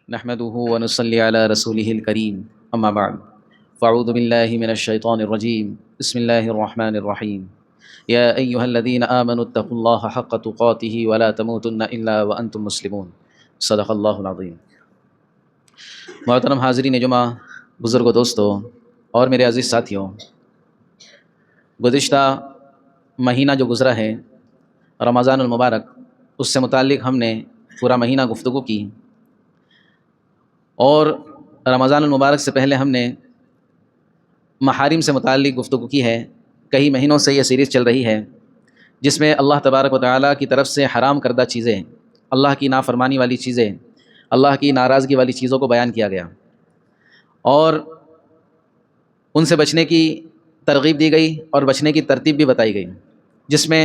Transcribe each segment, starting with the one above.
نحمده ونصلي على رسوله الكريم اما بعد فاعوذ بالله من الشيطان الرجيم بسم الله الرحمن الرحيم يا ايها الذين امنوا اتقوا الله حق تقاته ولا تموتن الا وانتم مسلمون صدق اللہ العظیم۔ محترم حاضرین جمعہ، بزرگ و دوستو اور میرے عزیز ساتھیوں، گزشتہ مہینہ جو گزرا ہے رمضان المبارک، اس سے متعلق ہم نے پورا مہینہ گفتگو کی، اور رمضان المبارک سے پہلے ہم نے محارم سے متعلق گفتگو کی ہے۔ کئی مہینوں سے یہ سیریز چل رہی ہے جس میں اللہ تبارک و تعالیٰ کی طرف سے حرام کردہ چیزیں، اللہ کی نافرمانی والی چیزیں، اللہ کی ناراضگی والی چیزوں کو بیان کیا گیا اور ان سے بچنے کی ترغیب دی گئی اور بچنے کی ترتیب بھی بتائی گئی، جس میں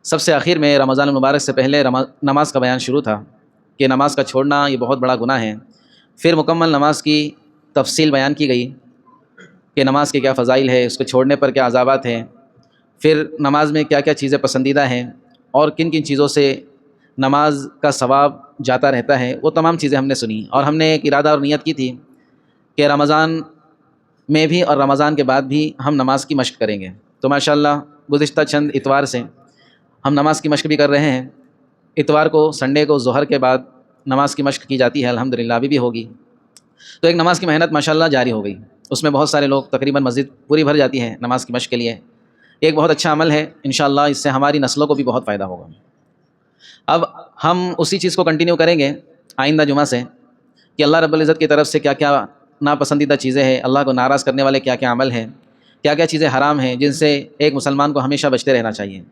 سب سے آخر میں رمضان المبارک سے پہلے نماز کا بیان شروع تھا کہ نماز کا چھوڑنا یہ بہت بڑا گناہ ہے۔ پھر مکمل نماز کی تفصیل بیان کی گئی کہ نماز کے کیا فضائل ہے، اس کو چھوڑنے پر کیا عذابات ہیں، پھر نماز میں کیا کیا چیزیں پسندیدہ ہیں اور کن کن چیزوں سے نماز کا ثواب جاتا رہتا ہے، وہ تمام چیزیں ہم نے سنی۔ اور ہم نے ایک ارادہ اور نیت کی تھی کہ رمضان میں بھی اور رمضان کے بعد بھی ہم نماز کی مشق کریں گے۔ تو ماشاءاللہ گزشتہ چند اتوار سے ہم نماز کی مشق بھی کر رہے ہیں۔ اتوار کو، سنڈے کو ظہر کے بعد نماز کی مشق کی جاتی ہے، الحمدللہ ابھی بھی ہوگی۔ تو ایک نماز کی محنت ماشاءاللہ جاری ہو گئی، اس میں بہت سارے لوگ، تقریباً مسجد پوری بھر جاتی ہے نماز کی مشق کے لیے۔ ایک بہت اچھا عمل ہے، انشاءاللہ اس سے ہماری نسلوں کو بھی بہت فائدہ ہوگا۔ اب ہم اسی چیز کو کنٹینیو کریں گے آئندہ جمعہ سے کہ اللہ رب العزت کی طرف سے کیا کیا ناپسندیدہ چیزیں ہیں، اللہ کو ناراض کرنے والے کیا کیا عمل ہیں، کیا کیا چیزیں حرام ہیں جن سے ایک مسلمان کو ہمیشہ بچتے رہنا چاہیے۔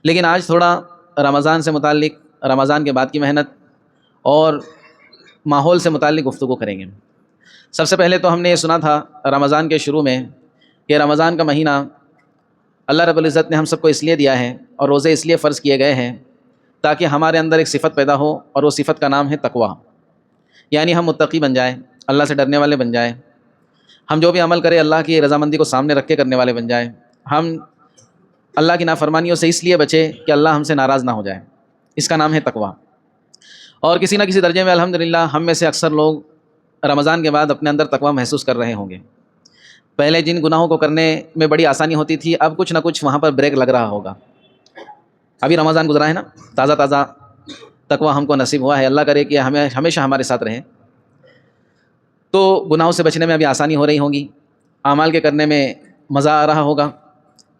لیکن آج تھوڑا رمضان سے متعلق، رمضان کے بعد کی محنت اور ماحول سے متعلق گفتگو کریں گے۔ سب سے پہلے تو ہم نے یہ سنا تھا رمضان کے شروع میں کہ رمضان کا مہینہ اللہ رب العزت نے ہم سب کو اس لیے دیا ہے اور روزے اس لیے فرض کیے گئے ہیں تاکہ ہمارے اندر ایک صفت پیدا ہو، اور وہ صفت کا نام ہے تقویٰ، یعنی ہم متقی بن جائیں، اللہ سے ڈرنے والے بن جائیں، ہم جو بھی عمل کریں اللہ کی رضامندی کو سامنے رکھ کے کرنے والے بن جائیں، ہم اللہ کی نافرمانیوں سے اس لیے بچیں کہ اللہ ہم سے ناراض نہ ہو جائے، اس کا نام ہے تقویٰ۔ اور کسی نہ کسی درجے میں الحمدللہ ہم میں سے اکثر لوگ رمضان کے بعد اپنے اندر تقویٰ محسوس کر رہے ہوں گے۔ پہلے جن گناہوں کو کرنے میں بڑی آسانی ہوتی تھی، اب کچھ نہ کچھ وہاں پر بریک لگ رہا ہوگا۔ ابھی رمضان گزرا ہے نا، تازہ تازہ تقویٰ ہم کو نصیب ہوا ہے، اللہ کرے کہ ہمیں ہمیشہ ہمارے ساتھ رہے۔ تو گناہوں سے بچنے میں ابھی آسانی ہو رہی ہوگی، اعمال کے کرنے میں مزہ آ رہا ہوگا۔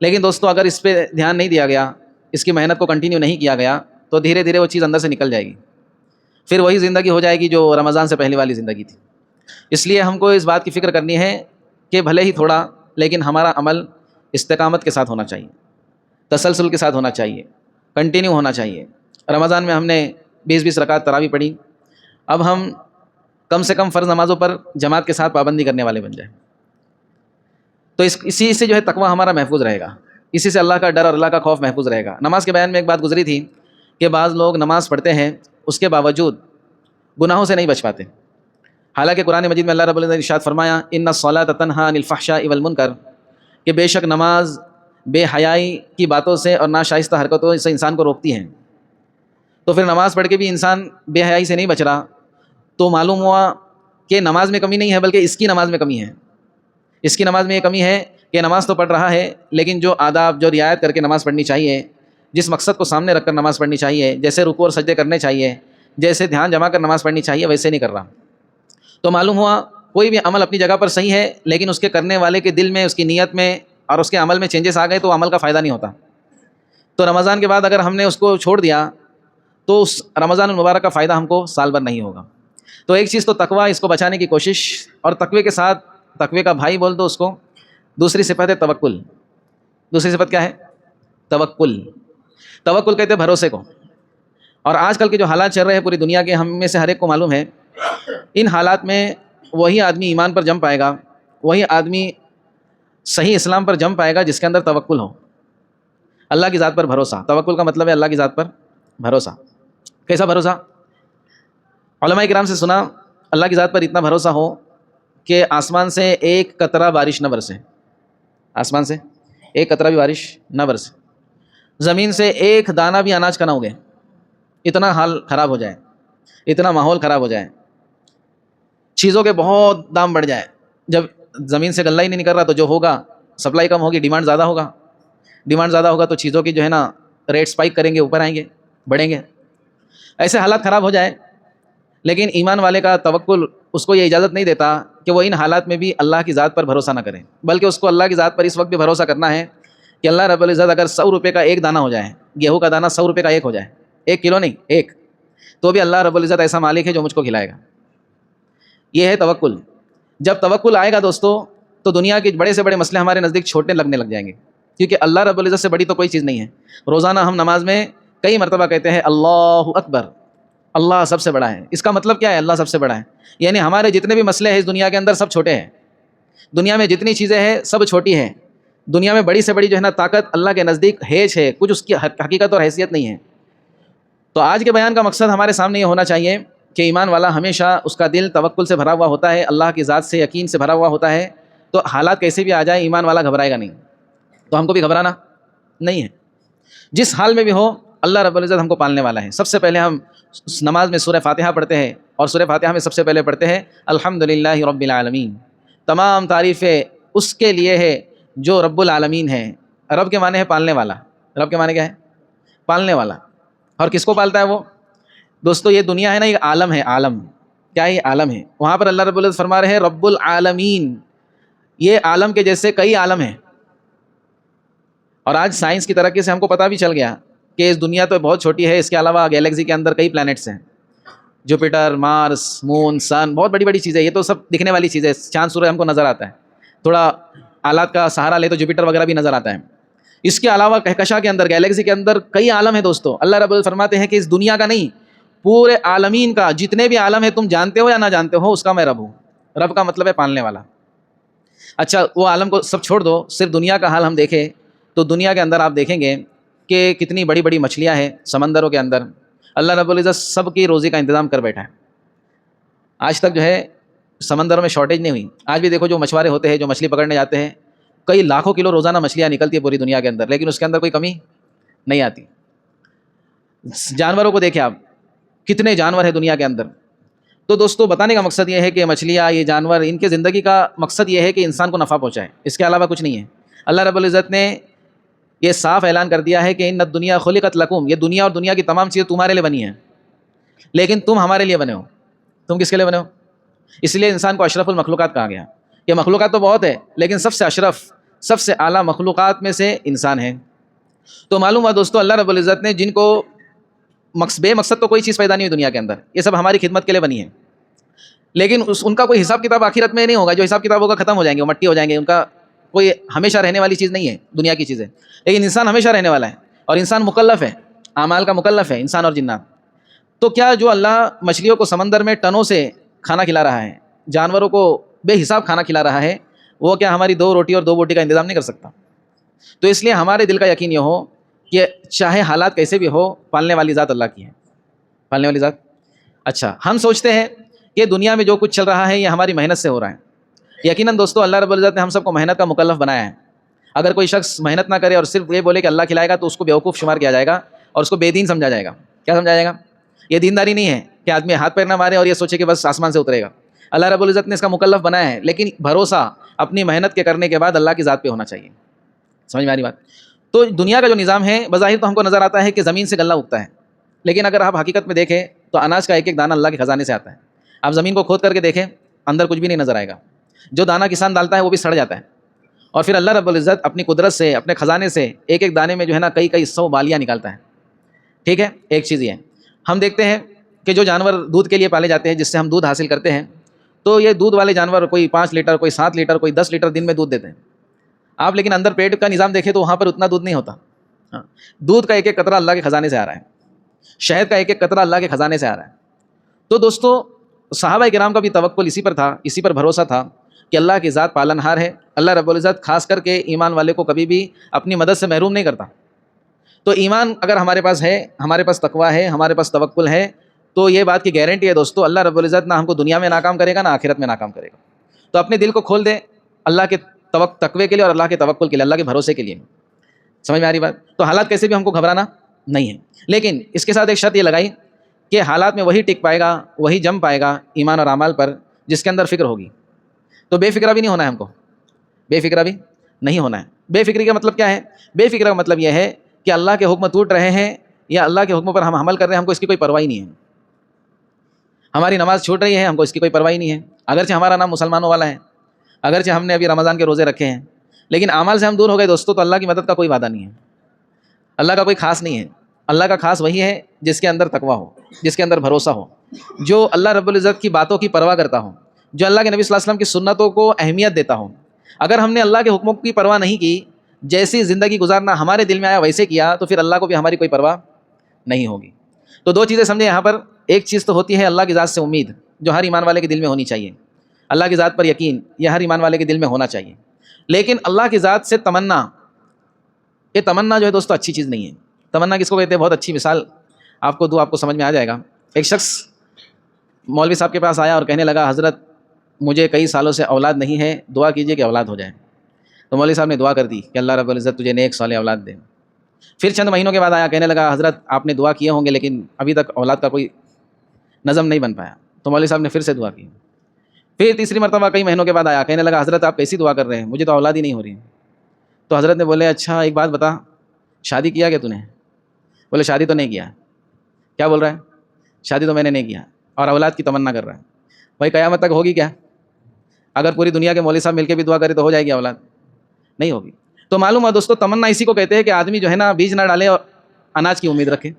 لیکن دوستو اگر اس پہ دھیان نہیں دیا گیا، اس کی محنت کو کنٹینیو نہیں کیا گیا، تو دھیرے دھیرے وہ چیز اندر سے نکل جائے گی، پھر وہی زندگی ہو جائے گی جو رمضان سے پہلے والی زندگی تھی۔ اس لیے ہم کو اس بات کی فکر کرنی ہے کہ بھلے ہی تھوڑا، لیکن ہمارا عمل استقامت کے ساتھ ہونا چاہیے، تسلسل کے ساتھ ہونا چاہیے، کنٹینیو ہونا چاہیے۔ رمضان میں ہم نے 20 رکعت تراویح پڑھی، اب ہم کم سے کم فرض نمازوں پر جماعت کے ساتھ پابندی کرنے والے بن جائیں، تو اسی سے جو ہے تقویٰ ہمارا محفوظ رہے گا، اسی سے اللہ کا ڈر اور اللہ کا خوف محفوظ رہے گا۔ نماز کے بیان میں ایک بات گزری تھی کہ بعض لوگ نماز پڑھتے ہیں، اس کے باوجود گناہوں سے نہیں بچ پاتے، حالانکہ قرآن مجید میں اللہ رب العزت نے ارشاد فرمایا ان الصلاۃ تنہی عن الفحشاء والمنکر، کہ بے شک نماز بے حیائی کی باتوں سے اور ناشائستہ حرکتوں سے انسان کو روکتی ہیں۔ تو پھر نماز پڑھ کے بھی انسان بے حیائی سے نہیں بچ رہا، تو معلوم ہوا کہ نماز میں کمی نہیں ہے، بلکہ اس کی نماز میں کمی ہے۔ اس کی نماز میں یہ کمی ہے کہ نماز تو پڑھ رہا ہے، لیکن جو آداب، جو رعایت کر کے نماز پڑھنی چاہیے، جس مقصد کو سامنے رکھ کر نماز پڑھنی چاہیے، جیسے رکوع اور سجدے کرنے چاہیے، جیسے دھیان جما کر نماز پڑھنی چاہیے، ویسے نہیں کر رہا۔ تو معلوم ہوا کوئی بھی عمل اپنی جگہ پر صحیح ہے، لیکن اس کے کرنے والے کے دل میں، اس کی نیت میں اور اس کے عمل میں چینجز آ گئے تو عمل کا فائدہ نہیں ہوتا۔ تو رمضان کے بعد اگر ہم نے اس کو چھوڑ دیا تو اس رمضان المبارک کا فائدہ ہم کو سال بھر نہیں ہوگا۔ تو ایک چیز تو تقویٰ، اس کو بچانے کی کوشش، اور تقوی کے ساتھ، تقوی کا بھائی بول دو اس کو، دوسری صفت ہے توکل۔ دوسری صفت کیا ہے؟ توکل۔ توکل کہتے ہیں بھروسے کو۔ اور آج کل کے جو حالات چل رہے ہیں پوری دنیا کے، ہم میں سے ہر ایک کو معلوم ہے، ان حالات میں وہی آدمی ایمان پر جم پائے گا، وہی آدمی صحیح اسلام پر جم پائے گا جس کے اندر توکل ہو، اللہ کی ذات پر بھروسہ۔ توکل کا مطلب ہے اللہ کی ذات پر بھروسہ۔ کیسا بھروسہ؟ علماء کرام سے سنا، اللہ کی ذات پر اتنا بھروسہ ہو کہ آسمان سے ایک قطرہ بارش نہ برسے، آسمان سے ایک قطرہ بھی بارش نہ برسے، زمین سے ایک دانہ بھی اناج کا نہ اگے، اتنا حال خراب ہو جائے، اتنا ماحول خراب ہو جائے، چیزوں کے بہت دام بڑھ جائے، جب زمین سے غلہ ہی نہیں نکل رہا تو جو ہوگا سپلائی کم ہوگی، ڈیمانڈ زیادہ ہوگا، ڈیمانڈ زیادہ ہوگا تو چیزوں کی جو ہے نا ریٹ اسپائک کریں گے، اوپر آئیں گے، بڑھیں گے، ایسے حالات خراب ہو جائے۔ لیکن ایمان والے کا توکل اس کو یہ اجازت نہیں دیتا کہ وہ ان حالات میں بھی اللہ کی ذات پر بھروسہ نہ کرے، بلکہ اس کو اللہ کی ذات پر اس وقت بھی بھروسہ کرنا ہے کہ اللہ رب العزت اگر 100 روپے کا ایک دانہ ہو جائے، گیہوں کا دانہ 100 روپے کا ایک ہو جائے، 1 کلو نہیں ایک، تو بھی اللہ رب العزت ایسا مالک ہے جو مجھ کو کھلائے گا۔ یہ ہے توکل۔ جب توکل آئے گا دوستو تو دنیا کے بڑے سے بڑے مسئلے ہمارے نزدیک چھوٹنے لگنے لگ جائیں گے، کیونکہ اللہ رب العزت سے بڑی تو کوئی چیز نہیں ہے۔ روزانہ ہم نماز میں کئی مرتبہ کہتے ہیں اللہ اکبر، اللہ سب سے بڑا ہے۔ اس کا مطلب کیا ہے اللہ سب سے بڑا ہے؟ یعنی ہمارے جتنے بھی مسئلے ہیں اس دنیا کے اندر سب چھوٹے ہیں، دنیا میں جتنی چیزیں ہیں سب چھوٹی ہیں، دنیا میں بڑی سے بڑی جو ہے نا طاقت اللہ کے نزدیک ہیچ ہے، کچھ اس کی حقیقت اور حیثیت نہیں ہے۔ تو آج کے بیان کا مقصد ہمارے سامنے یہ ہونا چاہیے کہ ایمان والا ہمیشہ اس کا دل توکل سے بھرا ہوا ہوتا ہے، اللہ کی ذات سے یقین سے بھرا ہوا ہوتا ہے، تو حالات کیسے بھی آ جائے ایمان والا گھبرائے گا نہیں۔ تو ہم کو بھی گھبرانا نہیں ہے، جس حال میں بھی ہو اللہ رب العزت ہم کو پالنے والا ہے۔ سب سے پہلے ہم نماز میں سورہ فاتحہ پڑھتے ہیں، اور سورہ فاتحہ میں سب سے پہلے پڑھتے ہیں الحمدللہ رب العالمین، تمام تعریفیں اس کے لیے ہے جو رب العالمین ہے۔ رب کے معنی ہے پالنے والا، رب کے معنی کیا ہے؟ پالنے والا۔ اور کس کو پالتا ہے وہ؟ دوستو یہ دنیا ہے نا، یہ عالم ہے، عالم کیا ہے؟ یہ عالم ہے۔ وہاں پر اللہ رب العزت فرما رہے ہیں رب العالمین، یہ عالم کے جیسے کئی عالم ہیں، اور آج سائنس کی ترقی سے ہم کو پتہ بھی چل گیا کہ اس دنیا تو بہت چھوٹی ہے، اس کے علاوہ گیلیکسی کے اندر کئی پلانٹس ہیں، جوپیٹر، مارس، مون، سن، بہت بڑی بڑی چیزیں، یہ تو سب دکھنے والی چیزیں، چاند سورج ہم کو نظر آتا ہے، تھوڑا آلات کا سہارا لے تو جوپیٹر وغیرہ بھی نظر آتا ہے۔ اس کے علاوہ کہکشاں کے اندر، گیلیکسی کے اندر کئی عالم ہیں دوستو۔ اللہ رب العزت فرماتے ہیں کہ اس دنیا کا نہیں، پورے عالمین کا جتنے بھی عالم ہیں، تم جانتے ہو یا نہ جانتے ہو، اس کا میں رب ہوں۔ رب کا مطلب ہے پالنے والا۔ اچھا وہ عالم کو سب چھوڑ دو، صرف دنیا کا حال ہم دیکھیں تو دنیا کے اندر آپ دیکھیں گے کہ کتنی بڑی بڑی مچھلیاں ہیں سمندروں کے اندر۔ اللہ رب العزت سب کی روزی کا انتظام کر بیٹھا ہے۔ آج تک جو ہے سمندروں میں شارٹیج نہیں ہوئی۔ آج بھی دیکھو جو مچھوارے ہوتے ہیں، جو مچھلی پکڑنے جاتے ہیں، کئی لاکھوں کلو روزانہ مچھلیاں نکلتی ہے پوری دنیا کے اندر، لیکن اس کے اندر کوئی کمی نہیں آتی۔ جانوروں کو دیکھیں آپ، کتنے جانور ہیں دنیا کے اندر۔ تو دوستو بتانے کا مقصد یہ ہے کہ مچھلیاں، یہ جانور، ان کے زندگی کا مقصد یہ ہے کہ انسان کو نفع پہنچائے، اس کے علاوہ کچھ نہیں ہے۔ اللہ رب العزت نے یہ صاف اعلان کر دیا ہے کہ ان الدنیا خلقت لکم، یہ دنیا اور دنیا کی تمام چیزیں تمہارے لیے بنی ہیں، لیکن تم ہمارے لیے بنے ہو۔ تم کس کے لیے بنے ہو؟ اس لیے انسان کو اشرف المخلوقات کہا گیا۔ یہ مخلوقات تو بہت ہے، لیکن سب سے اشرف، سب سے اعلیٰ مخلوقات میں سے انسان ہے۔ تو معلوم ہوا دوستو اللہ رب العزت نے جن کو بے مقصد تو کوئی چیز پیدا نہیں ہوئی دنیا کے اندر، یہ سب ہماری خدمت کے لیے بنی ہے، لیکن ان کا کوئی حساب کتاب آخرت میں نہیں ہوگا، جو حساب کتاب ہوگا ختم ہو جائیں گے، وہ مٹی ہو جائیں گے، ان کا کوئی ہمیشہ رہنے والی چیز نہیں ہے دنیا کی چیزیں، لیکن انسان ہمیشہ رہنے والا ہے، اور انسان مکلف ہے، اعمال کا مکلف ہے انسان اور جنات۔ تو کیا جو اللہ مچھلیوں کو سمندر میں ٹنوں سے کھانا کھلا رہا ہے، جانوروں کو بے حساب کھانا کھلا رہا ہے، وہ کیا ہماری 2 روٹی اور 2 بوٹی کا انتظام نہیں کر سکتا؟ تو اس لیے ہمارے دل کا یقین یہ ہو کہ چاہے حالات کیسے بھی ہو، پالنے والی ذات اللہ کی ہے، پالنے والی ذات۔ اچھا ہم سوچتے ہیں کہ دنیا میں جو کچھ چل رہا ہے یہ ہماری محنت سے ہو رہا ہے۔ یقیناً دوستو اللہ رب العزت نے ہم سب کو محنت کا مکلف بنایا ہے۔ اگر کوئی شخص محنت نہ کرے اور صرف یہ بولے کہ اللہ کھلائے گا، تو اس کو بیوقوف شمار کیا جائے گا اور اس کو بے دین سمجھا جائے گا۔ کیا سمجھا جائے گا؟ یہ دینداری نہیں ہے کہ آدمی ہاتھ پیر نہ مارے اور یہ سوچے کہ بس آسمان سے اترے گا۔ اللہ رب العزت نے اس کا مکلف بنایا ہے، لیکن بھروسہ اپنی محنت کے کرنے کے بعد اللہ کی ذات پہ ہونا چاہیے۔ سمجھ میں آ رہی بات؟ تو دنیا کا جو نظام ہے بظاہر تو ہم کو نظر آتا ہے کہ زمین سے غلہ اگتا ہے، لیکن اگر آپ حقیقت میں دیکھیں تو اناج کا ایک ایک دانہ اللہ کے خزانے سے آتا ہے۔ آپ زمین کو کھود کر کے دیکھیں، اندر کچھ بھی نہیں نظر آئے گا، جو دانہ کسان ڈالتا ہے وہ بھی سڑ جاتا ہے، اور پھر اللہ رب العزت اپنی قدرت سے، اپنے خزانے سے ایک ایک دانے میں جو ہے نا کئی 100 بالیاں نکالتا ہے۔ ٹھیک ہے، ایک چیز یہ ہے، ہم دیکھتے ہیں کہ جو جانور دودھ کے لیے پالے جاتے ہیں، جس سے ہم دودھ حاصل کرتے ہیں، تو یہ دودھ والے جانور کوئی 5 لیٹر، کوئی 7 لیٹر، کوئی 10 لیٹر دن میں دودھ دیتے ہیں آپ، لیکن اندر پیٹ کا نظام دیکھیں تو وہاں پر اتنا دودھ نہیں ہوتا۔ دودھ کا ایک ایک قطرہ اللہ کے خزانے سے آ رہا ہے، شہد کا ایک ایک قطرہ اللہ کے خزانے سے آ رہا ہے۔ تو دوستو صحابہ کرام کا بھی توکل اسی پر تھا، اسی پر بھروسہ تھا کہ اللہ کی ذات پالنہار ہے۔ اللہ رب العزت خاص کر کے ایمان والے کو کبھی بھی اپنی مدد سے محروم نہیں کرتا۔ تو ایمان اگر ہمارے پاس ہے، ہمارے پاس تقویٰ ہے، ہمارے پاس توکل ہے، تو یہ بات کی گارنٹی ہے دوستو اللہ رب العزت نہ ہم کو دنیا میں ناکام کرے گا، نہ آخرت میں ناکام کرے گا۔ تو اپنے دل کو کھول دیں اللہ کے تقوی کے لیے اور اللہ کے توکل کے لیے، اللہ کے بھروسے کے لیے۔ سمجھ میں آ رہی بات؟ تو حالات کیسے بھی ہم کو گھبرانا نہیں ہے، لیکن اس کے ساتھ ایک شرط یہ لگائی کہ حالات میں وہی ٹک پائے گا، وہی جم پائے گا ایمان اور اعمال پر جس کے اندر فکر ہوگی. تو بے فکرہ بھی نہیں ہونا ہے ہم کو, بے فکرہ بھی نہیں ہونا ہے. بے فکری کا مطلب کیا ہے؟ بے فکرہ کا مطلب یہ ہے کہ اللہ کے حکم ٹوٹ رہے ہیں یا اللہ کے حکموں پر ہم عمل کر رہے ہیں, ہم کو اس کی کوئی پرواہ نہیں ہے. ہماری نماز چھوٹ رہی ہے, ہم کو اس کی کوئی پرواہ نہیں ہے, اگرچہ ہمارا نام مسلمانوں والا ہے, اگرچہ ہم نے ابھی رمضان کے روزے رکھے ہیں, لیکن اعمال سے ہم دور ہو گئے دوستوں, تو اللہ کی مدد کا کوئی وعدہ نہیں ہے, اللہ کا کوئی خاص نہیں ہے. اللہ کا خاص وہی ہے جس کے اندر تقویٰ ہو, جس کے اندر بھروسہ ہو, جو اللہ رب العزت کی باتوں کی پرواہ کرتا ہو, جو اللہ کے نبی صلی اللہ علیہ وسلم کی سنتوں کو اہمیت دیتا ہو. اگر ہم نے اللہ کے حکموں کی پرواہ نہیں کی, جیسی زندگی گزارنا ہمارے دل میں آیا ویسے کیا, تو پھر اللہ کو بھی ہماری کوئی پرواہ نہیں ہوگی. تو دو چیزیں سمجھیں یہاں پر. ایک چیز تو ہوتی ہے اللہ کی ذات سے امید, جو ہر ایمان والے کے دل میں ہونی چاہیے. اللہ کی ذات پر یقین یہ ہر ایمان والے کے دل میں ہونا چاہیے. لیکن اللہ کی ذات سے تمنا, یہ تمنا جو ہے دوستو اچھی چیز نہیں ہے. تمنا کس کو کہتے ہیں؟ بہت اچھی مثال آپ کو دو, آپ کو سمجھ میں آ جائے گا. ایک شخص مولوی صاحب کے پاس آیا اور کہنے لگا, حضرت مجھے کئی سالوں سے اولاد نہیں ہے, دعا کیجئے کہ اولاد ہو جائے. تو مولوی صاحب نے دعا کر دی کہ اللہ رب العزت تجھے نیک صالح اولاد دے. پھر چند مہینوں کے بعد آیا, کہنے لگا, حضرت آپ نے دعا کیے ہوں گے لیکن ابھی تک اولاد کا کوئی نظم نہیں بن پایا. تو مولوی صاحب نے پھر سے دعا کی. پھر تیسری مرتبہ کئی مہینوں کے بعد آیا, کہنے لگا, حضرت آپ کیسی دعا کر رہے ہیں, مجھے تو اولاد ہی نہیں ہو رہی. تو حضرت نے بولے, اچھا ایک بات بتا, شادی کیا کیا تو نے؟ بولے, شادی تو نہیں کیا. کیا بول رہا ہے؟ شادی تو میں نے نہیں کیا, اور اولاد کی تمنا کر رہا ہے. بھائی قیامت تک ہوگی کیا؟ اگر پوری دنیا کے مولوی صاحب مل کے بھی دعا کرے تو ہو جائے گی اولاد؟ نہیں ہوگی. تو معلوم ہے دوستو, تمنا اسی کو کہتے ہیں کہ آدمی جو ہے نا بیج نہ ڈالے اور اناج کی امید رکھے.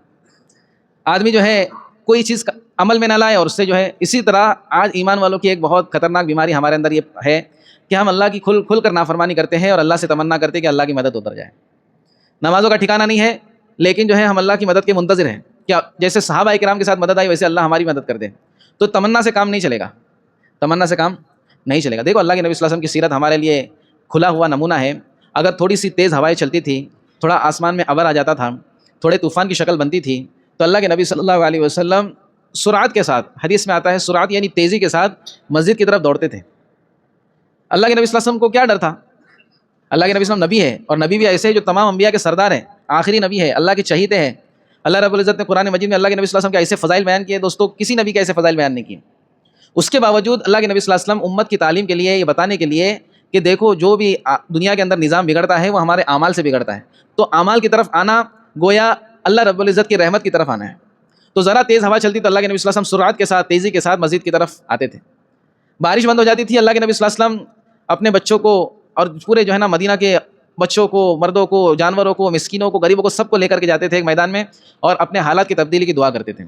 آدمی جو ہے کوئی چیز عمل میں نہ لائے اور اس سے جو ہے. اسی طرح آج ایمان والوں کی ایک بہت خطرناک بیماری ہمارے اندر یہ ہے کہ ہم اللہ کی کھل کر نافرمانی کرتے ہیں اور اللہ سے تمنا کرتے ہیں کہ اللہ کی مدد اتر جائے. نمازوں کا ٹھکانہ نہیں ہے, لیکن جو ہے ہم اللہ کی مدد کے منتظر ہیں. کیا جیسے صحابہ کرام کے ساتھ مدد آئی ویسے اللہ ہماری مدد کر دے. تو تمنا سے کام نہیں چلے گا, تمنا سے کام نہیں چلے گا. دیکھو اللہ کے نبی صلی اللہ علیہ وسلم کی سیرت ہمارے لیے کھلا ہوا نمونہ ہے. اگر تھوڑی سی تیز ہوائیں چلتی تھی, تھوڑا آسمان میں ابر آ جاتا تھا, تھوڑے طوفان کی شکل بنتی تھی, تو اللہ کے نبی صلی اللہ علیہ وسلم سرعت کے ساتھ, حدیث میں آتا ہے سرعت یعنی تیزی کے ساتھ مسجد کی طرف دوڑتے تھے. اللہ کے نبی صلی اللہ علیہ وسلم کو کیا ڈر تھا؟ اللہ کے نبی صلی اللہ علیہ وسلم نبی ہے, اور نبی بھی ایسے جو تمام انبیاء کے سردار ہیں, آخری نبی ہے, اللہ کے چہیتے ہیں. اللہ رب العزت نے قرآن مجید میں اللہ کے نبی صلی اللہ علیہ وسلم کے ایسے فضائل بیان کیے دوستو, کسی نبی کے ایسے فضائل بیان نہیں کیے. اس کے باوجود اللہ کے نبی صلی اللہ علیہ وسلم امت کی تعلیم کے لیے, یہ بتانے کے لیے کہ دیکھو جو بھی دنیا کے اندر نظام بگڑتا ہے وہ ہمارے اعمال سے بگڑتا ہے. تو اعمال کی طرف آنا گویا اللہ رب العزت کی رحمت کی طرف آنا ہے. تو ذرا تیز ہوا چلتی تو اللہ کے نبی صلی اللہ علیہ وسلم سرعت کے ساتھ, تیزی کے ساتھ مسجد کی طرف آتے تھے. بارش بند ہو جاتی تھی, اللہ کے نبی صلی اللہ علیہ وسلم اپنے بچوں کو اور پورے جو ہے نا مدینہ کے بچوں کو, مردوں کو, جانوروں کو, مسکینوں کو, غریبوں کو, سب کو لے کر کے جاتے تھے ایک میدان میں, اور اپنے حالات کی تبدیلی کی دعا کرتے تھے.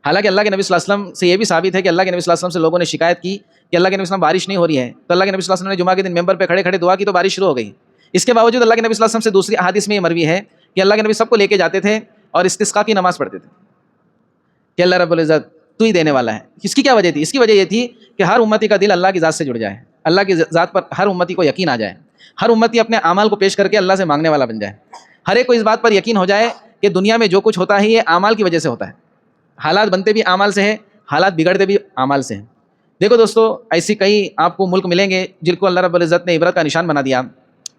حالانکہ اللہ کے نبی صلی اللہ علیہ وسلم سے یہ بھی ثابت ہے کہ اللہ کے نبی صلی اللہ علیہ وسلم سے لوگوں نے شکایت کی کہ اللہ کے نبی صلی اللہ علیہ وسلم بارش نہیں ہو رہی ہے, تو اللہ کے نبی صلی اللہ علیہ وسلم نے جمعہ کے دن ممبر پہ کھڑے کھڑے دعا کی تو بارش شروع ہو گئی. اس کے باوجود اللہ کے نبی صلی اللہ علیہ وسلم سے دوسری احادیث میں یہ مروی ہے کہ اللہ کے نبی سب کو لے کے جاتے تھے اور استسقاء کی نماز پڑھتے تھے کہ اللہ رب العزت تو ہی دینے والا ہے. اس کی کیا وجہ تھی؟ اس کی وجہ یہ تھی کہ ہر امتی کا دل اللہ کی ذات سے جڑ جائے, اللہ کی ذات پر ہر امتی کو یقین آ جائے, ہر امتی اپنے اعمال کو پیش کر کے اللہ سے مانگنے والا بن جائے, ہر ایک کو اس بات پر یقین ہو جائے کہ دنیا میں جو کچھ ہوتا ہے یہ اعمال کی وجہ سے ہوتا ہے. حالات بنتے بھی اعمال سے ہیں, حالات بگڑتے بھی اعمال سے ہیں. دیکھو دوستو, ایسی کئی آپ کو ملک ملیں گے جن کو اللہ رب العزت نے عبرت کا نشان بنا دیا.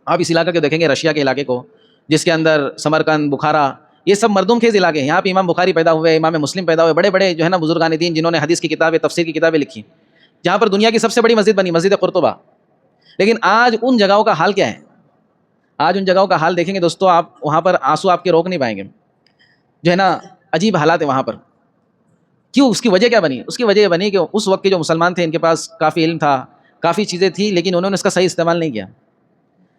آپ اس علاقے کو دیکھیں گے, رشیا کے علاقے کو, جس کے اندر سمرقند, بخارا, یہ سب مردم خیز علاقے ہیں. یہاں پہ امام بخاری پیدا ہوئے, امام مسلم پیدا ہوئے, بڑے بڑے جو ہے نا بزرگان دین جنہوں نے حدیث کی کتابیں, تفسیر کی کتابیں لکھی. جہاں پر دنیا کی سب سے بڑی مسجد بنی, مسجد قرطبہ. لیکن آج ان جگہوں کا حال کیا ہے؟ آج ان جگہوں کا حال دیکھیں گے دوستو, آپ وہاں پر آنسو آپ کے روک نہیں پائیں گے. جو ہے نا عجیب حالات ہیں وہاں پر. کیوں؟ اس کی وجہ کیا بنی؟ اس کی وجہ یہ بنی کہ اس وقت کے جو مسلمان تھے ان کے پاس کافی علم تھا, کافی چیزیں تھیں, لیکن انہوں نے اس کا صحیح استعمال نہیں کیا.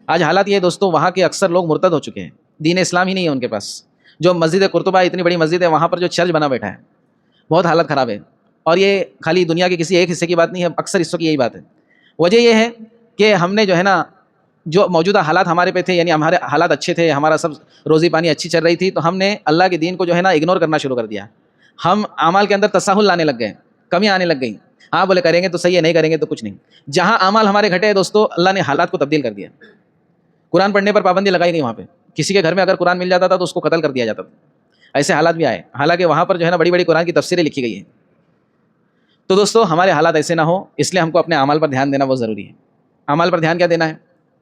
آج حالات یہ دوستو, وہاں کے اکثر لوگ مرتد ہو چکے ہیں, دین اسلام ہی نہیں ہے ان کے پاس. جو مسجد قرطبہ اتنی بڑی مسجد ہے, وہاں پر جو چرچ بنا بیٹھا ہے, بہت حالت خراب ہے. اور یہ خالی دنیا کے کسی ایک حصے کی بات نہیں ہے, اکثر حصوں کی یہی بات ہے. وجہ یہ ہے کہ ہم نے جو ہے نا جو موجودہ حالات ہمارے پہ تھے, یعنی ہمارے حالات اچھے تھے, ہمارا سب روزی پانی اچھی چل رہی تھی, تو ہم نے اللہ کے دین کو جو ہے نا اگنور کرنا شروع کر دیا. ہم اعمال کے اندر تساہل لانے لگ گئے, کمیاں آنے لگ گئیں. ہاں بولے کریں گے تو صحیح ہے, نہیں کریں گے تو کچھ نہیں. جہاں اعمال ہمارے گھٹے ہیں دوستو, اللہ نے حالات کو تبدیل کر دیا. قرآن پڑھنے پر پابندی لگائی گئی. وہاں پہ کسی کے گھر میں اگر قرآن مل جاتا تھا تو اس کو قتل کر دیا جاتا تھا. ایسے حالات بھی آئے, حالانکہ وہاں پر جو ہے نا بڑی بڑی قرآن کی تفسیریں لکھی گئی ہیں. تو دوستو ہمارے حالات ایسے نہ ہو, اس لیے ہم کو اپنے اعمال پر دھیان دینا بہت ضروری ہے. اعمال پر دھیان کیا دینا ہے؟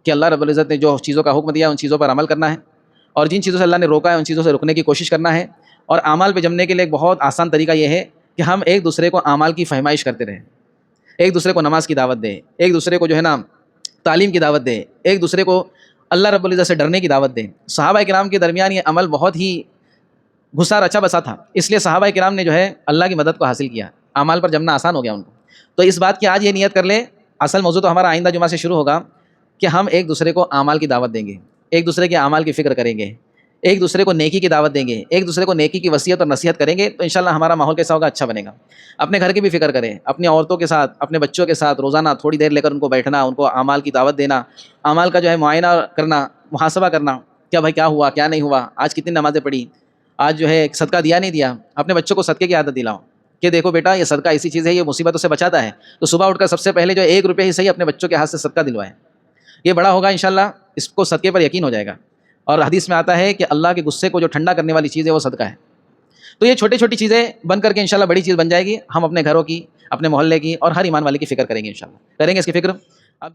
کہ اللہ رب العزت نے جو چیزوں کا حکم دیا ان چیزوں پر عمل کرنا ہے, اور جن چیزوں سے اللہ نے روکا ہے ان چیزوں سے رکنے کی کوشش کرنا ہے. اور اعمال پہ جمنے کے لیے ایک بہت آسان طریقہ یہ ہے کہ ہم ایک دوسرے کو اعمال کی فہمائش کرتے رہیں, ایک دوسرے کو نماز کی دعوت دیں، ایک دوسرے کو جو ہے نا تعلیم کی دعوت دیں، ایک دوسرے کو اللہ رب العزت سے ڈرنے کی دعوت دیں۔ صحابہ کرام کے درمیان یہ عمل بہت ہی گھسا رچا بسا تھا، اس لیے صحابہ کرام نے جو ہے اللہ کی مدد کو حاصل کیا، اعمال پر جمنا آسان ہو گیا ان کو۔ تو اس بات کی آج یہ نیت کر لیں، اصل موضوع تو ہمارا آئندہ جمعہ سے شروع ہوگا کہ ہم ایک دوسرے کو اعمال کی دعوت دیں گے، ایک دوسرے کے اعمال کی فکر کریں گے، ایک دوسرے کو نیکی کی دعوت دیں گے، ایک دوسرے کو نیکی کی وصیت اور نصیحت کریں گے، تو انشاءاللہ ہمارا ماحول کیسا ہوگا؟ اچھا بنے گا۔ اپنے گھر کی بھی فکر کریں، اپنی عورتوں کے ساتھ، اپنے بچوں کے ساتھ روزانہ تھوڑی دیر لے کر ان کو بیٹھنا، ان کو اعمال کی دعوت دینا، اعمال کا جو ہے معائنہ کرنا، محاسبہ کرنا، کیا بھائی کیا ہوا کیا نہیں ہوا، آج کتنی نمازیں پڑھی، آج جو ہے صدقہ دیا نہیں دیا۔ اپنے بچوں کو صدقے کی عادت دلاؤ کہ دیکھو بیٹا یہ صدقہ ایسی چیز ہے، یہ مصیبتوں سے بچاتا ہے، تو صبح اٹھ کر سب سے پہلے جو 1 روپے ہی صحیح اپنے بچوں کے ہاتھ سے صدقہ دلوائیں۔ یہ بڑا ہوگا انشاءاللہ، اس کو صدقے پر یقین ہو جائے گا، اور حدیث میں آتا ہے کہ اللہ کے غصے کو جو ٹھنڈا کرنے والی چیز ہے وہ صدقہ ہے۔ تو یہ چھوٹی چھوٹی چیزیں بن کر کے انشاءاللہ بڑی چیز بن جائے گی۔ ہم اپنے گھروں کی، اپنے محلے کی اور ہر ایمان والے کی فکر کریں گے، انشاءاللہ کریں گے اس کی فکر۔ اب